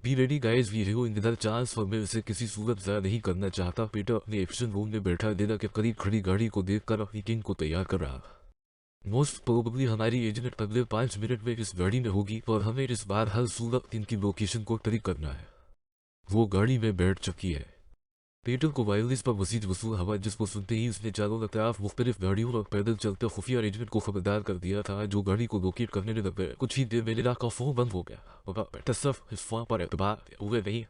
Be ready guys, video इंतजार chance और मैं इसे किसी सूरत ज़ाया नहीं करना चाहता। पीटर अपने एक्शन रूम में बैठा लेला के करीब खड़ी गाड़ी को देखकर अपनी टीम को तैयार कर रहा। मोस्ट प्रोबेबली हमारी एजेंट अगले 5 मिनट में इस गाड़ी में होगी और हमें इस बार हर सूरत इनकी लोकेशन को ट्रैक करना है। वो गाड़ी में बैठ चुकी है। पीटर को वायरलेस पर मजीद वसूल हवा, जिसको सुनते ही उसने चारों तरफ मुख्तलिफ गाड़ियों और पैदल चलते खुफिया एजेंट को खबरदार कर दिया था, जो गाड़ी को लोकेट करने लग गए। कुछ ही देर में लीला का फोन बंद हो गया और सिर्फ इस फोन पर एतबार हुए नहीं।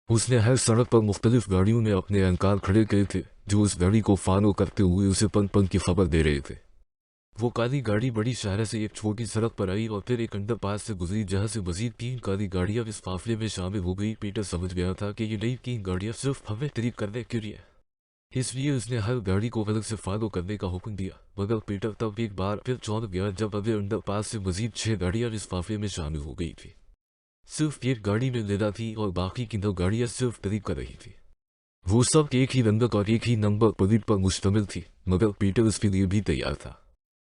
उसने हर सड़क पर मुख्तलिफ गाड़ियों में अपने अहंकार खड़े किए थे, जो उस गाड़ी को फॉलो करते हुए उसे पन पन की खबर दे रहे थे। वो काली गाड़ी बड़ी शहर से एक छोटी सड़क पर आई और फिर एक अंडरपास से गुजरी, जहां से मजीद 3 काली गाड़ियां इस काफिले में शामिल हो गई। पीटर समझ गया था कि ये नई 3 गाड़ियां सिर्फ हमें ट्रैक करने के लिए, इसलिए उसने हर गाड़ी को अलग से फॉलो करने का हुक्म दिया। मगर पीटर तब एक बार फिर चौंक गया जब अगले अंडरपास से मजीद 6 गाड़ियां इस काफिले में शामिल हो गई थी। सिर्फ एक गाड़ी में लीला थी और बाकी की 2 गाड़ियां सिर्फ ट्रैक कर रही थी। वो सब एक ही रंगत और एक ही नंबर प्लेट पर मुश्तमिल थी, मगर पीटर इसके लिए भी तैयार था।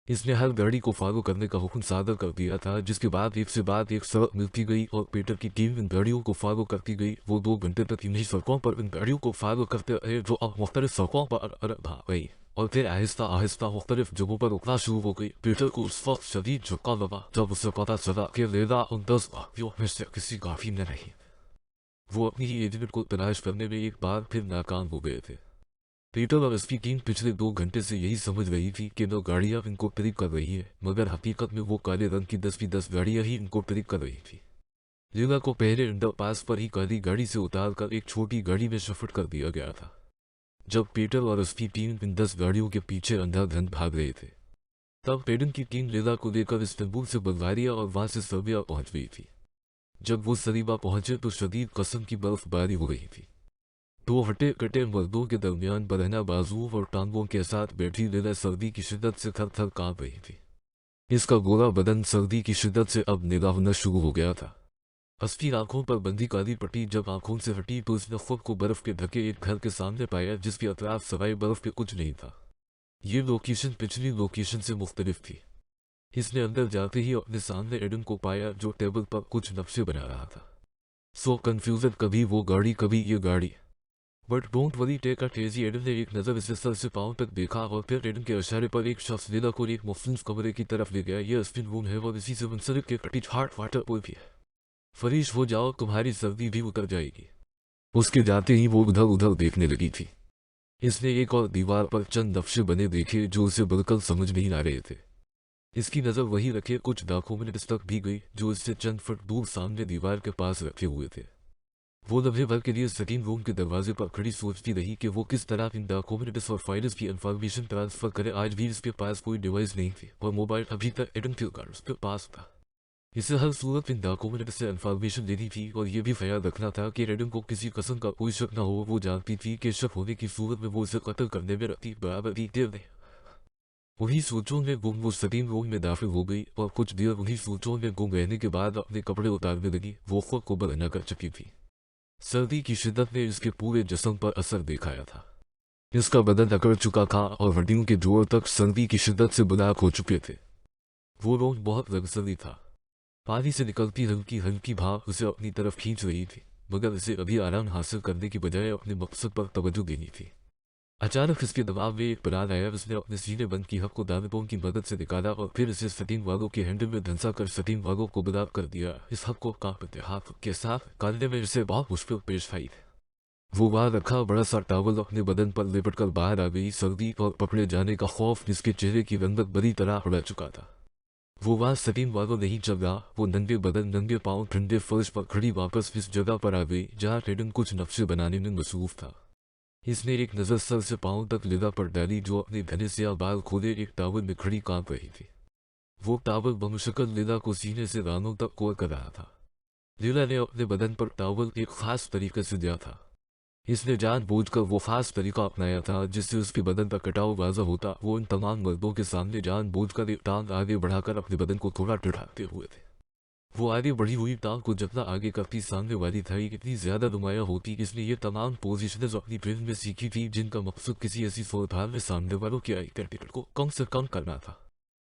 इसने हर गाड़ी को फॉलो करने का हुक्म सादर कर दिया था, जिसके बाद एक से बाद एक सड़क मिलती गई और पीटर की टीम इन गाड़ियों को फॉलो करती गई। वो 2 घंटे तक इन्हीं सड़कों पर इन गाड़ियों को फॉलो करते रहे, जो अब मुख्तलिफ सड़कों पर भाग गई और फिर आहिस्ता आहिस्ता मुख्तलिफ जगहों पर रुकना शुरू हो गई। पीटर को उस वक्त शदीद झटका लगा जब उसे पता चला कि लीला उन 10 गाड़ियों में से किसी गाड़ी में नहीं। वो अपनी ही एजेंट को तलाश करने में एक बार फिर नाकाम हो गए थे। पीटर और उसकी टीम पिछले 2 घंटे से यही समझ रही थी कि 2 गाड़ियां इनको ट्रैक कर रही है, मगर हकीकत में वो काले रंग की 10 की 10 गाड़ियां ही इनको ट्रैक कर रही थी। लीला को पहले अंडरपास पर ही काली गाड़ी से उतारकर एक छोटी गाड़ी में शिफ्ट कर दिया गया था। जब पीटर और उसकी टीम इन 10 गाड़ियों के पीछे अंधाधुंध भाग रहे थे, तब पेडन की टीम लीला को लेकर इस्तांबुल से बुल्गारिया और वहां से सर्बिया पहुंच गई थी। जब वो सरीबा पहुंचे तो शदीद कसम की बर्फबारी हो रही थी। 2 हटे कटे मर्दों के दरमियान बरहना बाजुओं और टांगों के साथ बैठी लीला सर्दी की शिद्दत से थर थर कांप रही थी। इसका गोरा बदन सर्दी की शिद्दत से अब निगाह होना शुरू हो गया था। असफी आंखों पर बंधी काली पट्टी जब आंखों से हटी तो उसने खुद को बर्फ के ढके एक घर के सामने पाया, जिसके अतराफ सवाई बर्फ के कुछ नहीं था। ये लोकेशन पिछली लोकेशन से मुख्तलिफ थी। इसने अंदर जाते ही अपने सामने एडन को पाया, जो टेबल पर कुछ नक्शे बना रहा था। सो कंफ्यूजन, कभी वो गाड़ी कभी ये गाड़ी। But don't worry take a तेजी। एडन ने एक नज़र इसे सर से पांव तक देखा और फिर एडन के इशारे पर एक शख्स लीला को एक मुफ्त कमरे की तरफ ले गया। यह स्पिन रूम है और इसी से मुंसलिक के कटी हार्ट वाटर पूल भी है। फरीश हो जाओ, तुम्हारी सर्दी भी उतर जाएगी। उसके जाते ही वो उधर उधर देखने लगी थी। इसने एक और दीवार पर चंद नक्शे बने देखे जो उसे बिल्कुल समझ नहीं आ रहे थे। इसकी नज़र वही रखे कुछ डॉक्यूमेंट्स तक भी गई जो इससे चंद फुट दूर सामने दीवार के पास रखे हुए थे। वो लम्हे भर के लिए सटीन रूम के दरवाजे पर खड़ी सोचती रही कि वो किस तरह इन डॉक्यूमेंट्स और फाइल्स की इंफॉर्मेशन ट्रांसफर करे। आज भी इसके पास कोई डिवाइस नहीं थी और मोबाइल अभी तक एडन फिलगार्ड्स के पास था। इसे हर सूरत इन डॉक्यूमेंट्स से इंफॉर्मेशन देनी थी और ये भी ख्याल रखना था कि एडन को किसी किस्म का कोई शक न हो। वो जानती थी कि शक होने की सूरत में वो उसे कत्ल करने में रखती बराबर भी देर नहीं। वही सोचों में गुम वो सटीन रूम में दाखिल हो गई और कुछ देर वही सोचों में गुम रहने के बाद अपने कपड़े उतारने लगी। वो खुद को बरहना कर चुकी थी। सर्दी की शिद्दत ने इसके पूरे जिस्म पर असर दिखाया था। इसका बदन अकड़ चुका था और हड्डियों के जोड़ तक सर्दी की शिद्दत से ब्लैक हो चुके थे। वो रोज बहुत लग्जरी था। पानी से निकलती हल्की हल्की भाप उसे अपनी तरफ खींच रही थी, मगर इसे अभी आराम हासिल करने की बजाय अपने मकसद पर तवज्जो देनी थी। अचानक इसके दबाव में एक प्लान आया। उसने अपने सीने बंद की हक को दानतों की मदद से निकाला और फिर इसे सटीन वालों के हैंडल में धंसा कर सटीन वालों को बदाब कर दिया। इस हक को कांपते हाथ के साथ निकालने में इसे बहुत मुश्किल पेश आई। वो वहां रखा बड़ा सा टावल अपने बदन पर लिपट कर बाहर आ गई। सर्दी और पकड़े जाने का खौफ जिसके चेहरे की रंगत बुरी तरह उड़ा चुका था। वो वहां सटीन वालों नहीं चल रहा। वो नंगे बदन नंगे पाँव ठंडे फर्श पर खड़ी वापस इस जगह पर आ गई जहाँ टेडन कुछ नक्शे बनाने में मसरूफ था। इसने एक नज़र सर से पांव तक लीला पर डाली, जो अपने घने से बाल खोले एक टावल में खड़ी कांप रही थी। वो टावल बमुशक्कल लीला को सीने से रानों तक कोर कर रहा था। लीला ने अपने बदन पर टावल एक खास तरीके से दिया था। इसने जानबूझकर वो खास तरीका अपनाया था जिससे उसके बदन का कटाव वाज़ा होता। वो इन तमाम मर्दों के सामने जानबूझकर एक टांग आगे बढ़ाकर अपने बदन को थोड़ा टिढ़ाते हुए थे। वो आगे बढ़ी हुई टांग को जितना आगे करती सामने वाली थाई कितनी ज्यादा नुमाया होती। इसने ये तमाम पोजीशनें अपनी फिल्म में सीखी थी, जिनका मकसद किसी ऐसी सूरत में सामने वालों की आई कैंडिडेट को कम से कम करना था।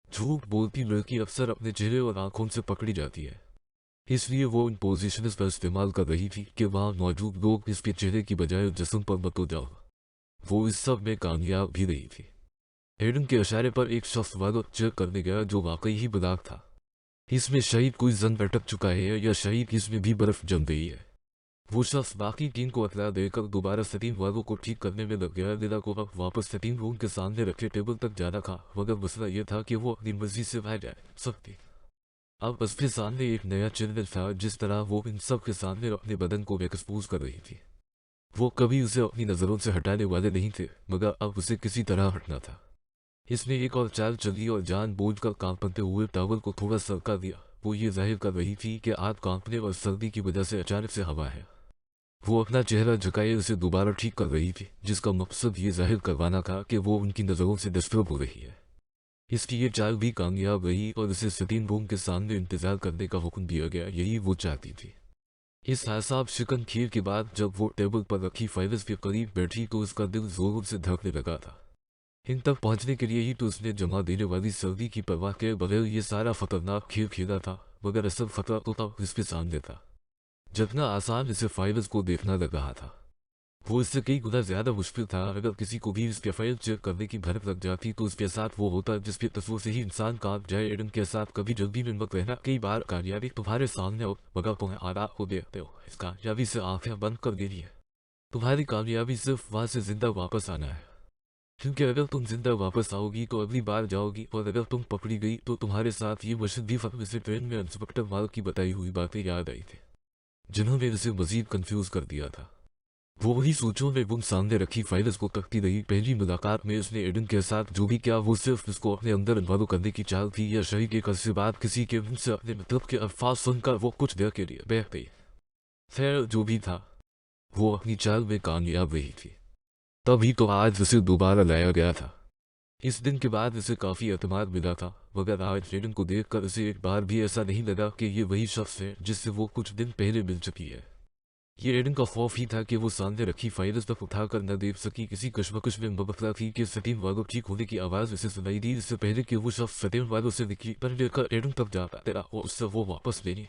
झूठ बोलती लड़की अक्सर अपने चेहरे और आंखों से पकड़ी जाती है। इसलिए वो इन पोजीशंस का इस्तेमाल कर रही थी कि वहाँ मौजूद लोग इसके चेहरे की बजाय जिस्म पर मत जाओ। वो इस सब में कामयाब भी रही थी। एडन के इशारे पर एक शख्स वालों चेक करने गया जो वाकई ही बलाक था। इसमें शहीद कोई जन अटक चुका है या शहीद इसमें भी बर्फ जम गई है। वो शख्स बाकी टीम को इतला देकर दोबारा सतीम वालों को ठीक करने में लग गया। दिला को वापस सतीम रूम के सामने रखे टेबल तक जाना था, मगर मसला यह था कि वो अपनी मर्जी से बाहर जा सकती। अब उसके सामने एक नया चैलेंज था। जिस तरह वो इन सब के सामने अपने बदन को एक्सपोज कर रही थी, वो कभी उसे अपनी नज़रों से हटाने वाले नहीं थे, मगर अब उसे किसी तरह हटना था। इसने एक और चाल चली और जानबूझकर कांपते हुए टावल को थोड़ा सरका दिया। वो ये जाहिर कर रही थी कि आग कांपने और सर्दी की वजह से अचानक से हवा है। वो अपना चेहरा झुकाए उसे दोबारा ठीक कर रही थी, जिसका मकसद ये जाहिर करवाना था कि वो उनकी नज़रों से डिस्टर्ब हो रही है। इसकी ये चाल भी कामयाब रही और उसे सतीन रूम के सामने इंतजार करने का हुक्म दिया गया। यही वो चाहती थी। इस हिसाब शिकन खीर के बाद जब वो टेबल पर रखी फाइल्स के करीब बैठी तो उसका दिल जोरों से धड़कने लगा था। इन तक पहुंचने के लिए ही तो उसने जमा देने वाली सर्दी की परवाह के बगैर ये सारा खतरनाक खेल खेला था, मगर असल खतरा तो तब इसके सामने था। जितना आसान इसे फाइल्स को देखना लग रहा था, वो इससे कई गुना ज्यादा मुश्किल था। अगर किसी को भी इसके फाइल चेक करने की भनक लग जाती तो उसके साथ वो होता जिसके तस्वीर से ही इंसान कांप जाए। एडन के साथ कभी जल्दी में मत रहना। कई बार कामयाबी तुम्हारे सामने हो, मगर तुम्हें आराम को देखते हो। इस कामयाबी से आंखें बंद कर देनी है। तुम्हारी कामयाबी सिर्फ वहां से जिंदा वापस आना है, क्योंकि अगर तुम जिंदा वापस आओगी तो अगली बार जाओगी, और अगर तुम पकड़ी गई तो तुम्हारे साथ ये मशीन भी फक से ट्रेन में इंस्पेक्टर माल की बताई हुई बातें याद आई थी, जिन्होंने इसे मजीद कंफ्यूज कर दिया था। वो वही सोचों में गुम सामने रखी फाइल्स को तकती रही। पहली मुलाकात में उसने एडन के साथ जो भी किया वो सिर्फ उसको अपने अंदर इन्वॉल्व करने की चाल थी, या शहीद एक अरसे बाद किसी के मुंह से अपने मतलब के अल्फाज सुनकर वो कुछ देर के लिए बह गई। खैर जो भी था, वो अपनी चाल में कामयाब रही थी। तभी तो आज उसे दोबारा लाया गया था। इस दिन के बाद उसे काफी एतमाद मिला था, मगर आज एडन को देखकर उसे एक बार भी ऐसा नहीं लगा कि ये वही शख्स है जिससे वो कुछ दिन पहले मिल चुकी है। ये एडन का खौफ ही था कि वो सामने रखी फाइल्स तक उठाकर न देख सकी। किसी कश्मकश में मुबतला थी कि सतीम वालों ठीक होने की आवाज उसे सुनाई दी, इससे पहले कि वो शख्स सतीम वालों से निकली पर लेकर एडन तक जाता तेरा और उससे वो वापस लेनी।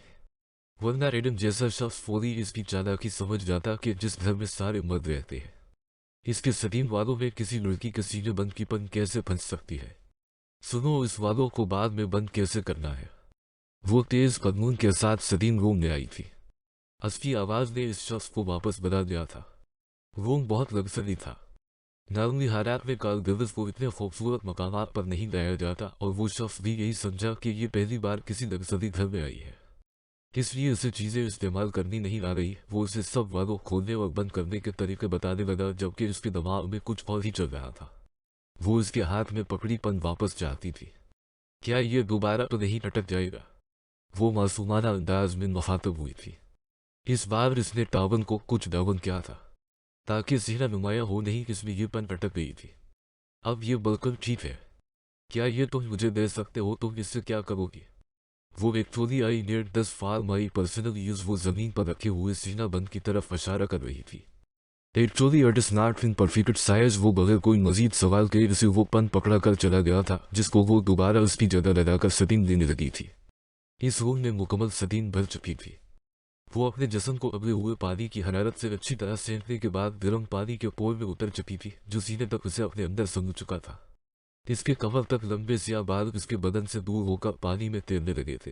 वरना एडन जैसा शख्स फौरी इसकी चालाकी समझ जाता कि जिस घर में सारे मर्द रहते हैं, इसके सतीम वालों में किसी लड़की के सीने बंद की पन कैसे फंस सकती है। सुनो, इस वालों को बाद में बंद कैसे करना है। वो तेज कदमों के साथ सतीम रूम में आई थी। असली आवाज ने इस शख्स को वापस बना दिया था। रूम बहुत लग्जरी था। नारंगी हालात में काल गिर्द को इतने खूबसूरत मकामात पर नहीं लाया जाता, और वो शख्स भी यही समझा कि ये पहली बार किसी लग्जरी घर में आई है, इसलिए उसे चीजें इस्तेमाल करनी नहीं आ रही। वो उसे सब वालों खोलने और बंद करने के तरीके बताने लगा, जबकि उसके दिमाग में कुछ और ही चल रहा था। वो उसके हाथ में पकड़ी पन वापस चाहती थी। क्या ये दोबारा तो नहीं अटक जाएगा? वो मासूमाना अंदाज में मुखातब हुई थी। इस बार इसने टावन को कुछ डावन किया था ताकि सेहरा नुमाया हो नहीं कि इसमें ये पन अटक गई थी। अब ये बिल्कुल ठीक है। क्या ये तुम मुझे दे सकते हो? तुम इससे क्या करोगी? वो actually I net 10 far my personal use. वो जमीन पर रखे हुए सीना बंद की तरफ इशारा कर रही थी। Actually it is not in perfect size. वो बगैर कोई मजीद सवाल के उसे वो पन पकड़ा कर चला गया था, जिसको वो दोबारा उसकी जगह लगाकर सतीन देने लगी थी। इस रूम में मुकम्मल सतीन भर चुकी थी। वो अपने जिस्म को उबले हुए पानी की हरारत से अच्छी तरह सेंकने के बाद गर्म पानी के पोल में उतर चुकी थी, जो सीने तक उसे अपने अंदर समझ चुका था। इसके कमर तक लंबे स्याह बाल उसके बदन से दूर होकर पानी में तैरने लगे थे।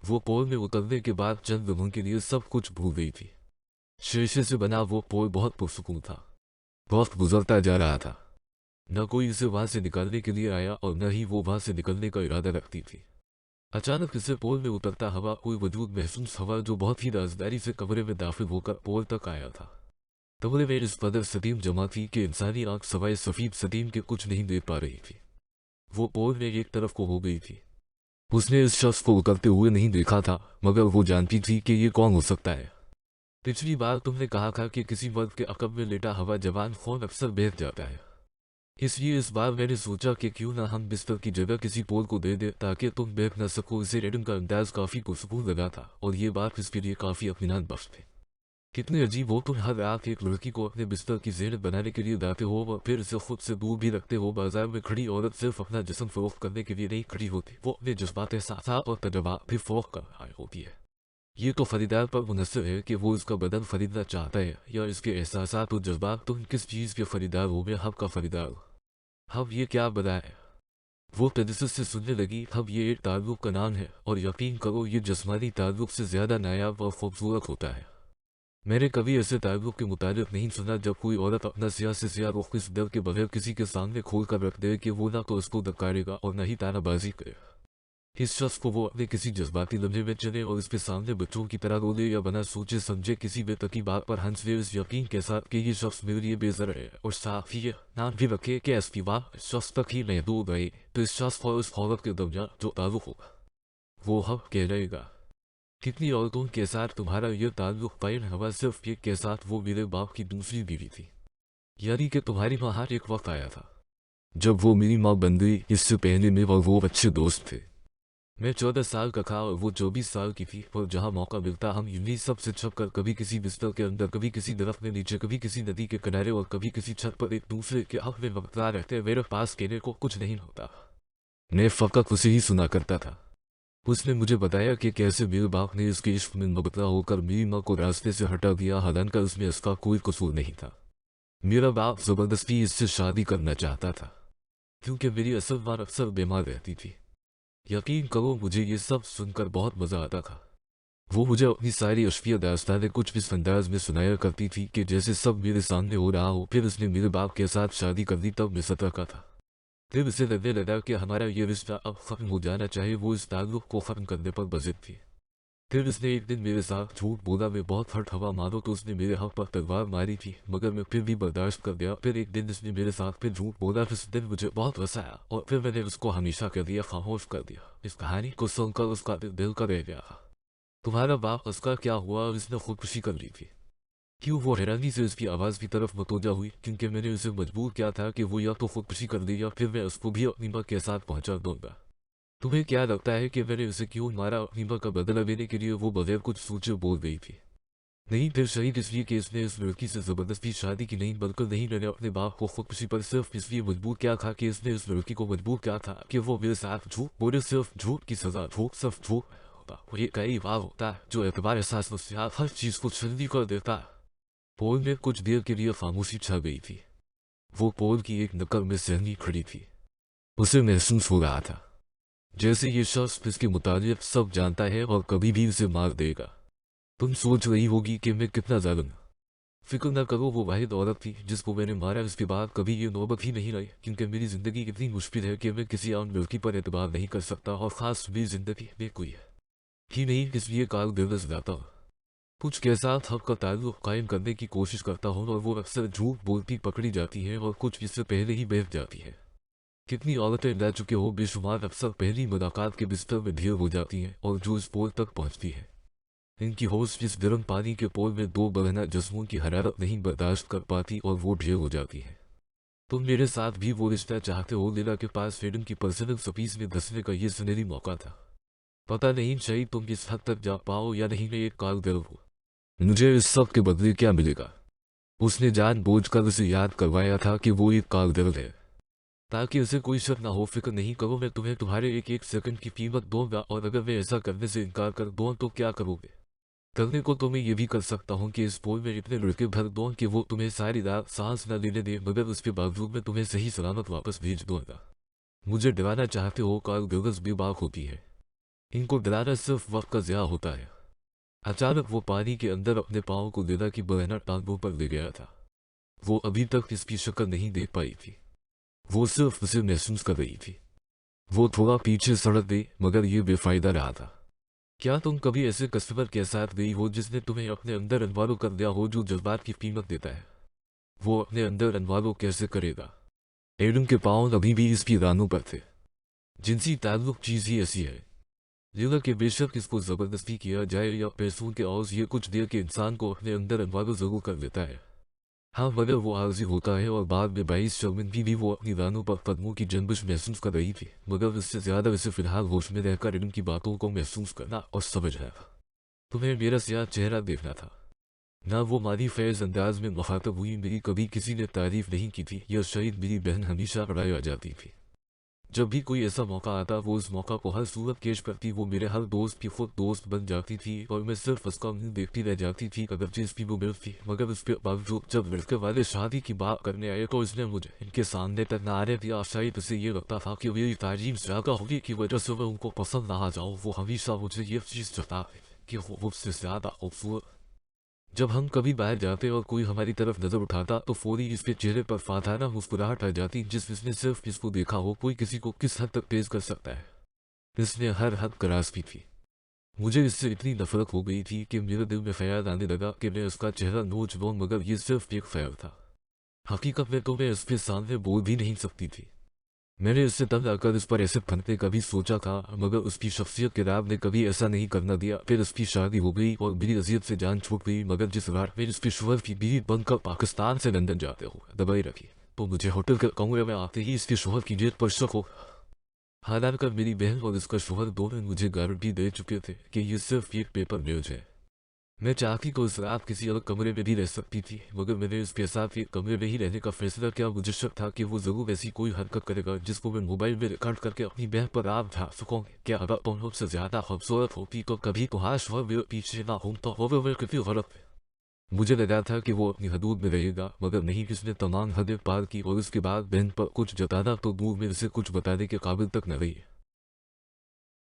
वो पोल में उतरने के बाद चंद लम्हों के लिए सब कुछ भूल गई थी। शीशे से बना वो पोल बहुत पुरसुकून था। वक्त गुजरता जा रहा था। न कोई उसे वहां से निकालने के लिए आया और न ही वो वहां से निकलने का इरादा रखती थी। अचानक इसे पोल में उतरता हवा कोई वजूद महसूस हवा, जो बहुत ही राजदारी से कमरे में दाखिल होकर पोल तक आया था। कमरे में इस कदर सतीम जमा थी कि इंसानी आंख सवाए सफीद सतीम के कुछ नहीं देख पा रही थी। वो पोल में एक तरफ को हो गई थी। उसने इस शख्स को उतरते हुए नहीं देखा था, मगर वो जानती थी कि ये कौन हो सकता है। पिछली बार तुमने कहा था कि किसी मर्द के अकब में लेटा हुआ जवान खून अक्सर बह जाता है, इसलिए इस बार मैंने सोचा कि क्यों ना हम बिस्तर की जगह किसी पोल को दे दे ताकि तुम देख न सको। इसे एडन का अंदाज काफी पुरसुकून लगा था, और ये बात इसके लिए काफी इत्मीनान बख्श थी। कितने अजीब हो तुम, हर रात एक लड़की को अपने बिस्तर की ज़ेनत बनाने के लिए लाते हो और फिर इसे खुद से दूर भी रखते हो। बाजार में खड़ी औरत सिर्फ अपना जिस्म फरोख्त करने के लिए नहीं खड़ी होती, वो अपने जज्बात, एहसास और तजुर्बा भी फरोख्त कर रही होती है। ये तो खरीदार पर मुनहसर है कि वो इसका बदन खरीदना चाहता है या इसके एहसासात और जज्बात। तुम किस चीज़ के खरीदार हो? मैं हब का खरीदार हूँ। हब ये क्या बताए? वो तजस्सुस से सुनने लगी। हब ये एक ताल्लुक़ का नाम है और यकीन करो ये जिस्मानी ताल्लुक़ से ज़्यादा नायाब और खूबसूरत होता है। मैंने कभी ऐसे ताल्लुक़ के मुतालिक नहीं सुना जब कोई औरत अपना सियाह से सियाह रुख इस डर के बगैर किसी के सामने खोल कर रख दे कि वो ना तो उसको धक्कारेगा और न ही तानाबाजी करे। इस शख्स को वो अपने किसी जज्बाती लम्हे में चले और इसके सामने बच्चों की तरह रोले या बना सोचे समझे किसी बेतकी बात पर हंस ले इस यकीन के साथ कि ये शख्स मेरे लिए बेजर है और साफ ही नाम भी रखे कि इसकी वाह शख्स तक ही महदूद रहे तो इस शख्स और उस औरत के दरमियान जो ताल्लुक़ होगा वो हब कहलाएगा। कितनी औरतों के साथ तुम्हारा यह ताल्लुक़ कायम हुआ? सिर्फ एक के साथ, वो मेरे बाप की दूसरी बीवी थी। यानी कि तुम्हारी माँ हर एक वक्त आया था जब वो मेरी माँ बन गई। इससे पहले में और वो अच्छे दोस्त थे। मैं 14 साल का था और वो 24 साल की थी। और जहाँ मौका मिलता हम यूं ही सब से छपकर कभी किसी बिस्तर के अंदर, कभी किसी दरख्त में नीचे, कभी किसी नदी के किनारे और कभी किसी छत पर एक दूसरे के हक में वक्ता रहते। मेरे पास कहने को कुछ नहीं होता। मैं फ़कत उसे ही सुना करता था। उसने मुझे बताया कि कैसे मेरे बाप ने इसके इश्क में मुबतला होकर मेरी माँ को रास्ते से हटा दिया, हालांकि उसमें इसका कोई कसूर नहीं था। मेरा बाप ज़बरदस्ती इससे शादी करना चाहता था क्योंकि मेरी असल माँ अक्सर बीमार रहती थी। यकीन करो मुझे ये सब सुनकर बहुत मज़ा आता था। वो मुझे अपनी सारी अशफिया दास्तानें कुछ इस अंदाज में सुनाया करती थी कि जैसे सब मेरे सामने हो रहा हो। फिर उसने मेरे बाप के साथ शादी कर दी तब मैं 17 का था। फिर उसे लगने लगा कि हमारा ये रिश्ता अब ख़त्म हो जाना चाहिए। वो इस ताल्लुक़ को ख़त्म करने पर बज़िद थी। फिर उसने एक दिन मेरे साथ झूठ बोला। मैं बहुत हर्ट हुआ मानो तो उसने मेरे हक़ पर तलवार मारी थी, मगर मैं फिर भी बर्दाश्त कर दिया। फिर एक दिन उसने मेरे साथ फिर झूठ बोला। उस दिन मुझे बहुत गुस्सा आया और फिर मैंने उसको हमेशा कर दिया, खामोश कर दिया। इस कहानी को सुनकर उसका दिल का रह गया। तुम्हारा बाप उसका क्या हुआ? उसने खुदकुशी कर ली थी। क्यों? वो हैरानी से उसकी आवाज़ की तरफ मतवजा हुई क्योंकि मैंने उसे मजबूर किया था कि वो या तो खुदकुशी कर दे या फिर मैं उसको भी अपनी माँ के साथ पहुंचा दूंगा। तुम्हें क्या लगता है कि मैंने उसे क्यों मारा? अपनी माँ का बदला लेने के लिए वो बगैर कुछ सोचे बोल गई थी। नहीं, फिर शहीद इसलिए कि इसने इस लड़की से ज़बरदस्ती शादी की नहीं, बल्कि नहीं, मैंने अपने बाप को खुदकुशी पर सिर्फ इसलिए मजबूर किया था कि इसने इस लड़की को मजबूर किया था कि वो मेरे साथ झूठ बोले। सिर्फ झूठ की सज़ा, झूठ सिर्फ झूठ होता। वो ये कई बार होता है जो एतबार एहसास मुझसे हर चीज़ को छलनी कर देता है। पोल में कुछ देर के लिए खामोशी छा गई थी। वो पोल की एक नकल में सहनी खड़ी थी। उसे महसूस हो रहा था जैसे ये शख्स इसके मुताबिक सब जानता है और कभी भी उसे मार देगा। तुम सोच रही होगी कि मैं कितना जालिम। फिक्र न करो, वो वाहिद औरत थी जिसको मैंने मारा। उसके बाद कभी ये नौबत ही नहीं आई क्योंकि मेरी ज़िंदगी इतनी मुश्किल है कि मैं किसी आम लड़की पर एतबार नहीं कर सकता। और ख़ास मेरी ज़िंदगी में कोई ही नहीं, इसलिए काल दिवस जाता हूँ। कुछ के साथ हक का ताल्लुक़ कायम करने की कोशिश करता हूँ और वो अक्सर झूठ बोलती पकड़ी जाती है और कुछ इससे पहले ही बैठ जाती है। कितनी औरतें रह चुके हो बेशुमार अक्सर पहली मुलाकात के बिस्तर में ढेर हो जाती हैं और जो इस पोल तक पहुँचती है इनकी होश जिस गर्म पानी के पोल में 2 बरहना जिस्मों की हरारत नहीं बर्दाश्त कर पाती और वो ढेर हो जाती है। तुम मेरे साथ भी वो रिश्ता चाहते हो? लीला के पास फ्रीडम की पर्सनल स्पेस में धंसने का ये सुनहरी मौका था। पता नहीं शायद तुम इस हद तक जा पाओ या नहीं। मैं एक काल गर्व हूँ। मुझे इस सब के बदले क्या मिलेगा? उसने जानबूझकर उसे याद करवाया था कि वो एक कागदिल है ताकि उसे कोई शक ना हो। फिक्र नहीं करो, मैं तुम्हें तुम्हारे एक एक सेकंड की कीमत दूंगा और अगर मैं ऐसा करने से इनकार कर दूँ तो क्या करोगे? करने को तो मैं ये भी कर सकता हूँ कि इस पोल में इतने लड़के भर दूँ कि वो तुम्हें सारी रात सांस न लेने दे, मगर उसके बावजूद मैं तुम्हें सही सलामत वापस भेज दूंगा। मुझे डराना चाहते हो? कागदिल बेबाक होती है। इनको डराना सिर्फ वक्त का ज़िया होता है। अचानक वो पानी के अंदर अपने पाँव को लीला की बहना टांगों पर ले गया था। वो अभी तक इसकी शक्ल नहीं देख पाई थी, वो सिर्फ उसे महसूस कर रही थी। वो थोड़ा पीछे सड़क गई मगर ये बेफायदा रहा था। क्या तुम कभी ऐसे कस्टमर के साथ गई हो जिसने तुम्हें अपने अंदर अनवारो कर दिया हो, जो जज्बात की कीमत देता है? वो अपने अंदर अनवारो कैसे करेगा? एडम के पाँव अभी भी इसकी रानों पर थे। जिनसी ताल्लुक चीज़ ही ऐसी है लीला कि बेशक इसको ज़बरदस्ती किया जाए या पैसों के औज, ये कुछ देर के इंसान को अपने अंदर अनवारो ज़रूर कर देता है। हाँ, मगर वो आर्जी होता है और बाद में 22 शर्मिंदगी भी वो अपनी रानों पर कदमों की जंबिश महसूस कर रही थी, मगर उससे ज़्यादा उसे फिलहाल होश में रहकर इनकी बातों को महसूस करना और समझना था। तुम्हें मेरा सियाह चेहरा देखना था। ना वो मारी फैज़ अंदाज में मुखातब हुई। मेरी कभी किसी ने तारीफ नहीं की थी या शायद मेरी बहन हमेशा पढ़ाई आ जाती थी। जब भी कोई ऐसा मौका आता वो उस मौका को हर सूरत पेश करती। वो मेरे हर दोस्त की खुद दोस्त बन जाती थी और मैं सिर्फ उसका मुंह देखती रह जाती थी अगर चीज भी वो मिलती। मगर उसके बावजूद जब लड़के वाले शादी की बात करने आए तो उसने मुझे इनके सामने तक न आने दिया। शायद उसे ये लगता था कि मेरी ताजीम ज्यादा होने की वजह से मैं उनको पसंद ना आ जाऊँ। वो हमेशा मुझे ये चीज जता है कि वो मुझसे ज्यादा खूबसूरत। जब हम कभी बाहर जाते और कोई हमारी तरफ नजर उठाता तो फौरी इसके चेहरे पर फाताना मुस्कुराहट आ जाती। जिसने सिर्फ इसको देखा हो कोई किसी को किस हद तक तेज कर सकता है। इसने हर हद क्रास की थी। मुझे इससे इतनी नफरत हो गई थी कि मेरे दिल में ख्याल आने लगा कि मैं उसका चेहरा नोच लूं। मगर ये सिर्फ एक ख्याल था। हकीकत में तो मैं उसके सामने बोल भी नहीं सकती थी। मैंने उससे तंग आकर इस पर ऐसे फंसने का भी सोचा था मगर उसकी शख्सियत के राब ने कभी ऐसा नहीं करना दिया। फिर उसकी शादी हो गई और मेरी अजियत से जान छूट गई। मगर जिस बार फिर उसकी शुगर की बीवी बनकर पाकिस्तान से लंदन जाते हुए दबाई रखी तो मुझे होटल के कमरे में आते ही इसकी शोहर की जेब पर शक हो। हालांकि मेरी बहन और इसका शोहर दोनों मुझे गारंटी दे चुके थे कि ये सिर्फ एक पेपर न्यूज है। मैं चाहती तो उस रात किसी अलग कमरे में भी रह सकती थी मगर मैंने उसके साथ एक कमरे में ही रहने का फैसला किया। मुझे शक था कि वो जरूर ऐसी कोई हरकत करेगा जिसको मैं मोबाइल में रिकॉर्ड करके अपनी बहन पर आप ढा सकूंगी। क्या अगर तुम से ज्यादा खूबसूरत होती तो कभी तुम्हारा शोहर मेरे पीछे ना घूमता हो मैं कितनी गलत है। मुझे लगा था कि वो अपनी हदूद में रहेगा मगर नहीं। किसने तमाम हदें पार की और उसके बाद बहन पर कुछ जताना तो दूर में उसे कुछ बताने के काबिल तक न रही।